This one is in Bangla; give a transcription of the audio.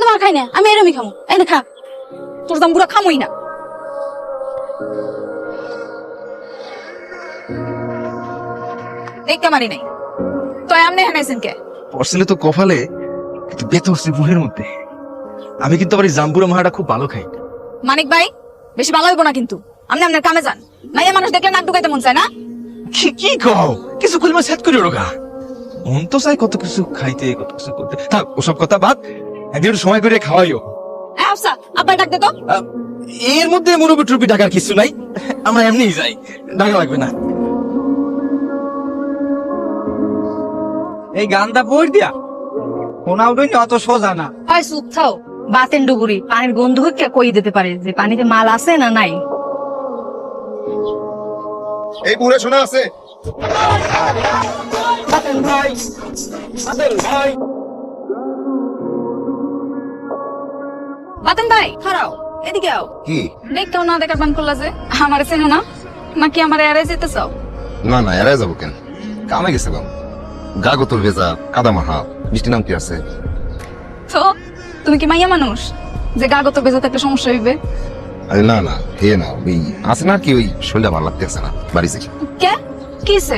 তোমার খাই না, আমি এরমই খামো। এই না খা, তোর জাম্বুরা খামোই না। দেখতে মারি নাই তো এমনি হানাইছেন কে? পড়ছিলে তো কপালে, কিন্তু বেত হচ্ছে বুড়ের মধ্যে। আমি কিন্তু আবার এই জাম্বুরা মাহাটা খুব ভালো খাই। মানিক ভাই বেশি ভালো হইব না কিন্তু। আপনি আপনার কামে যান। মাইয়া মানুষ দেখলে নাক ঢুকাইতে মন চায় না? কি কও, কিছু কইলে সেট করে রোগা। মন তো চাই কত কিছু খাইতে, কত কিছু করতে। থাক ওসব কথা বাদ, একদিন একটু সময় করে খাওয়াইও। আফসা আব্বা ডাক দে তো। এর মধ্যে মুরব্বি টুপি ডাকার কিছু নাই, আমরা এমনিই যাই, ডাকা লাগবে না। এই গানটা পড় দিয়া কোনাও ডই অত সোজা না। হয় সুপ খাও। বাতেন ডুবুরি পানির গন্ধ হইকে কই দিতে পারে যে পানিতে মাল আছে না নাই। এই পুরে শোনা আছে? বাতেন ভাই, বাতেন ভাই। বাতেন ভাই খারাও, এদিকে আও। কি? দেখতেও না দেখার বান করলা যে আমার চেনো না, নাকি আমার এড়াই যেতে চাও? না না, এড়াই যাবো কেন? কামে গেছিলাম, গা গোতর ভেজা, কাদা মাহা, মিষ্টি নাম কি আছে? তো তুমি কি মাইয়া মানুষ যে গাগত বেজে থাকলে সমস্যা হইবে? আরে না না, হে না, ওই আছে না কি, ওই শরীরটা ভালো লাগতেছে না, বাড়ি যাই। কে কিসে?